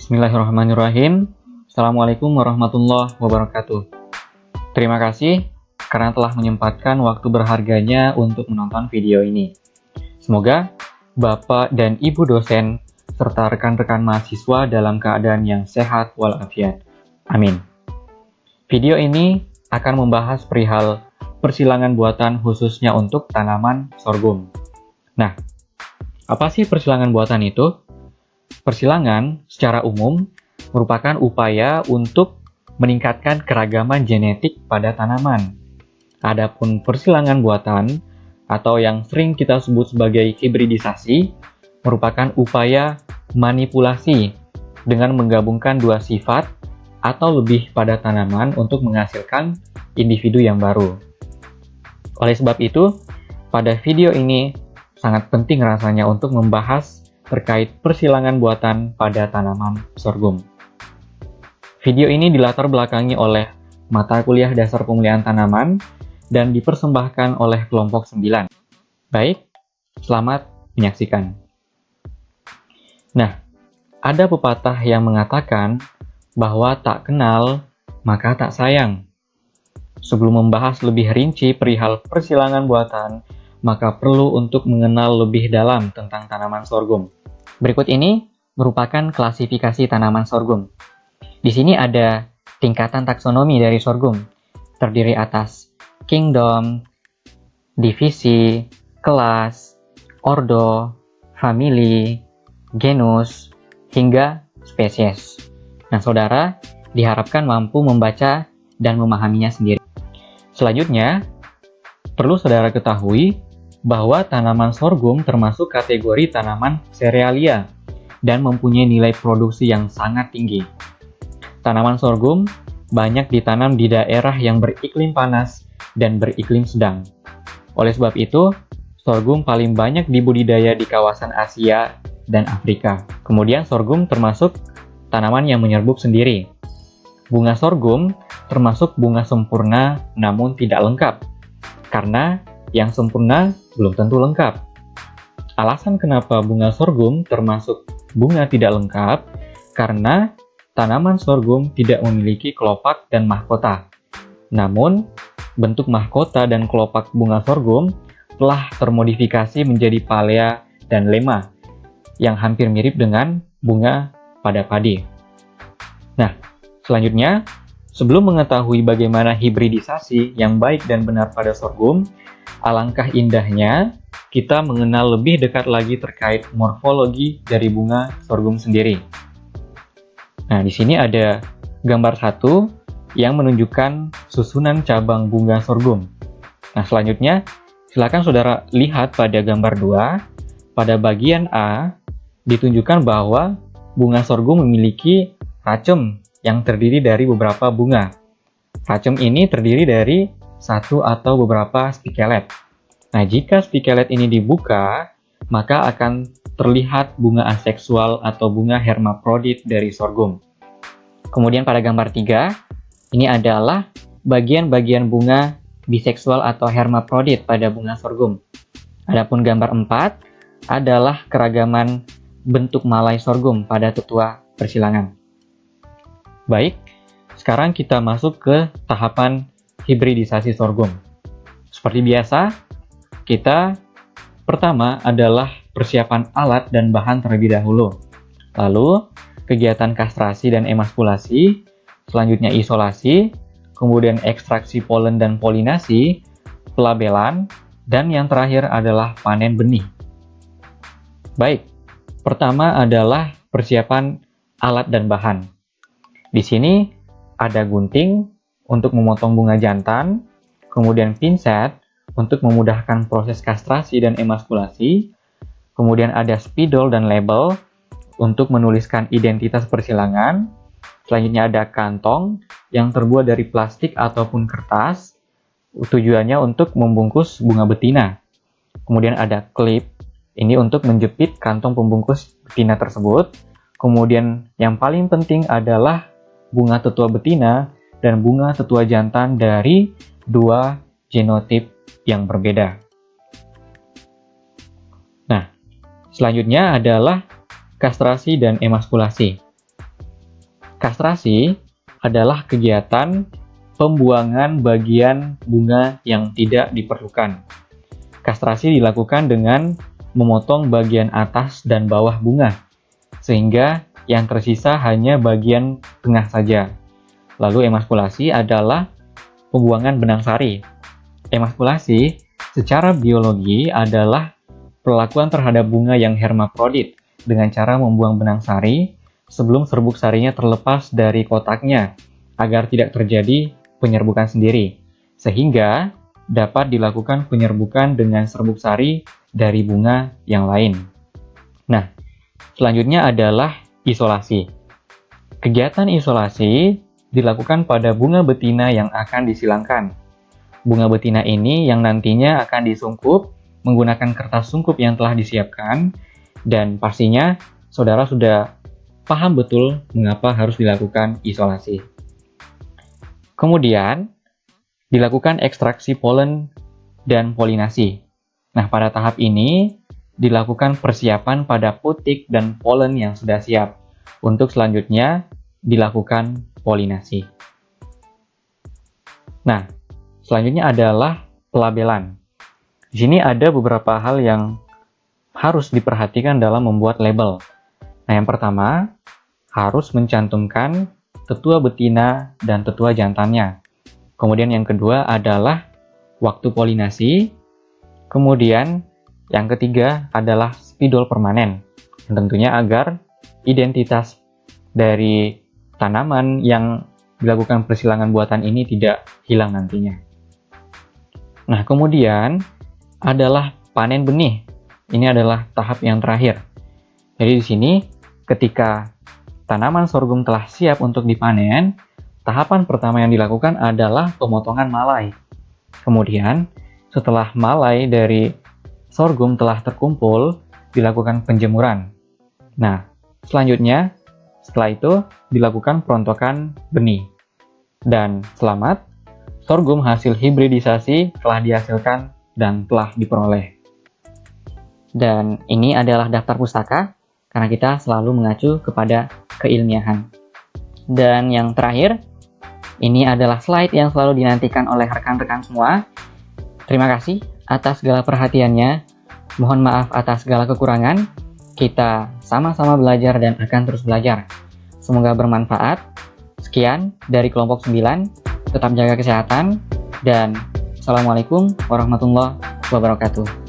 Bismillahirrahmanirrahim. Assalamualaikum warahmatullahi wabarakatuh. Terima kasih karena telah menyempatkan waktu berharganya untuk menonton video ini. Semoga Bapak dan Ibu dosen serta rekan-rekan mahasiswa dalam keadaan yang sehat walafiat. Amin. Video ini akan membahas perihal persilangan buatan khususnya untuk tanaman sorghum. Nah, apa sih persilangan buatan itu? Persilangan secara umum merupakan upaya untuk meningkatkan keragaman genetik pada tanaman. Adapun persilangan buatan atau yang sering kita sebut sebagai hibridisasi merupakan upaya manipulasi dengan menggabungkan dua sifat atau lebih pada tanaman untuk menghasilkan individu yang baru. Oleh sebab itu, pada video ini sangat penting rasanya untuk membahas terkait persilangan buatan pada tanaman sorghum. Video ini dilatar belakangi oleh mata kuliah dasar pemilihan tanaman dan dipersembahkan oleh kelompok 9. Baik, selamat menyaksikan. Nah, ada pepatah yang mengatakan bahwa tak kenal maka tak sayang. Sebelum membahas lebih rinci perihal persilangan buatan, maka perlu untuk mengenal lebih dalam tentang tanaman sorghum. Berikut ini merupakan klasifikasi tanaman sorghum. Di sini ada tingkatan taksonomi dari sorghum, terdiri atas kingdom, divisi, kelas, ordo, famili, genus, hingga spesies. Nah, saudara diharapkan mampu membaca dan memahaminya sendiri. Selanjutnya, perlu saudara ketahui bahwa tanaman sorghum termasuk kategori tanaman serealia dan mempunyai nilai produksi yang sangat tinggi. Tanaman sorghum banyak ditanam di daerah yang beriklim panas dan beriklim sedang. Oleh sebab itu, sorghum paling banyak dibudidaya di kawasan Asia dan Afrika. Kemudian sorghum termasuk tanaman yang menyerbuk sendiri. Bunga sorghum termasuk bunga sempurna namun tidak lengkap, karena yang sempurna belum tentu lengkap. Alasan kenapa bunga sorghum termasuk bunga tidak lengkap, karena tanaman sorghum tidak memiliki kelopak dan mahkota. Namun, bentuk mahkota dan kelopak bunga sorghum telah termodifikasi menjadi palea dan lema, yang hampir mirip dengan bunga pada padi. Nah, selanjutnya, sebelum mengetahui bagaimana hibridisasi yang baik dan benar pada sorghum, alangkah indahnya kita mengenal lebih dekat lagi terkait morfologi dari bunga sorghum sendiri. Nah, di sini ada gambar 1 yang menunjukkan susunan cabang bunga sorghum. Nah, selanjutnya silakan saudara lihat pada gambar 2. Pada bagian A ditunjukkan bahwa bunga sorghum memiliki racem yang terdiri dari beberapa bunga. Racem ini terdiri dari satu atau beberapa spikelet. Nah, jika spikelet ini dibuka, maka akan terlihat bunga aseksual atau bunga hermaprodit dari sorghum. Kemudian pada gambar 3, ini adalah bagian-bagian bunga biseksual atau hermaprodit pada bunga sorghum. Adapun gambar 4 adalah keragaman bentuk malai sorghum pada tetua persilangan. Baik, sekarang kita masuk ke tahapan hibridisasi sorghum. Seperti biasa, kita pertama adalah persiapan alat dan bahan terlebih dahulu. Lalu, kegiatan kastrasi dan emaskulasi, selanjutnya isolasi, kemudian ekstraksi polen dan polinasi, pelabelan, dan yang terakhir adalah panen benih. Baik, pertama adalah persiapan alat dan bahan. Di sini ada gunting untuk memotong bunga jantan, kemudian pinset untuk memudahkan proses kastrasi dan emaskulasi, kemudian ada spidol dan label untuk menuliskan identitas persilangan, selanjutnya ada kantong yang terbuat dari plastik ataupun kertas, tujuannya untuk membungkus bunga betina. Kemudian ada klip, ini untuk menjepit kantong pembungkus betina tersebut. Kemudian yang paling penting adalah bunga tetua betina dan bunga tetua jantan dari dua genotip yang berbeda. Nah, selanjutnya adalah kastrasi dan emaskulasi. Kastrasi adalah kegiatan pembuangan bagian bunga yang tidak diperlukan. Kastrasi dilakukan dengan memotong bagian atas dan bawah bunga, sehingga yang tersisa hanya bagian tengah saja. Lalu emaskulasi adalah pembuangan benang sari. Emaskulasi secara biologi adalah perlakuan terhadap bunga yang hermafrodit dengan cara membuang benang sari sebelum serbuk sarinya terlepas dari kotaknya agar tidak terjadi penyerbukan sendiri, sehingga dapat dilakukan penyerbukan dengan serbuk sari dari bunga yang lain. Nah, selanjutnya adalah isolasi. Kegiatan isolasi dilakukan pada bunga betina yang akan disilangkan. Bunga betina ini yang nantinya akan disungkup menggunakan kertas sungkup yang telah disiapkan, dan pastinya saudara sudah paham betul mengapa harus dilakukan isolasi. Kemudian, dilakukan ekstraksi polen dan polinasi. Nah, pada tahap ini dilakukan persiapan pada putik dan polen yang sudah siap. Untuk selanjutnya dilakukan polinasi. Nah, selanjutnya adalah pelabelan. Di sini ada beberapa hal yang harus diperhatikan dalam membuat label. Nah, yang pertama, harus mencantumkan tetua betina dan tetua jantannya. Kemudian yang kedua adalah waktu polinasi. Kemudian yang ketiga adalah spidol permanen. Tentunya agar identitas dari tanaman yang dilakukan persilangan buatan ini tidak hilang nantinya. Nah, kemudian adalah panen benih. Ini adalah tahap yang terakhir. Jadi di sini ketika tanaman sorghum telah siap untuk dipanen, tahapan pertama yang dilakukan adalah pemotongan malai. Kemudian, setelah malai dari sorghum telah terkumpul, dilakukan penjemuran. Nah, selanjutnya, setelah itu dilakukan perontokan benih. Dan selamat, sorghum hasil hibridisasi telah dihasilkan dan telah diperoleh. Dan ini adalah daftar pustaka, karena kita selalu mengacu kepada keilmiahan. Dan yang terakhir, ini adalah slide yang selalu dinantikan oleh rekan-rekan semua. Terima kasih atas segala perhatiannya. Mohon maaf atas segala kekurangan. Kita sama-sama belajar dan akan terus belajar. Semoga bermanfaat. Sekian dari kelompok 9. Tetap jaga kesehatan. Dan Assalamualaikum warahmatullahi wabarakatuh.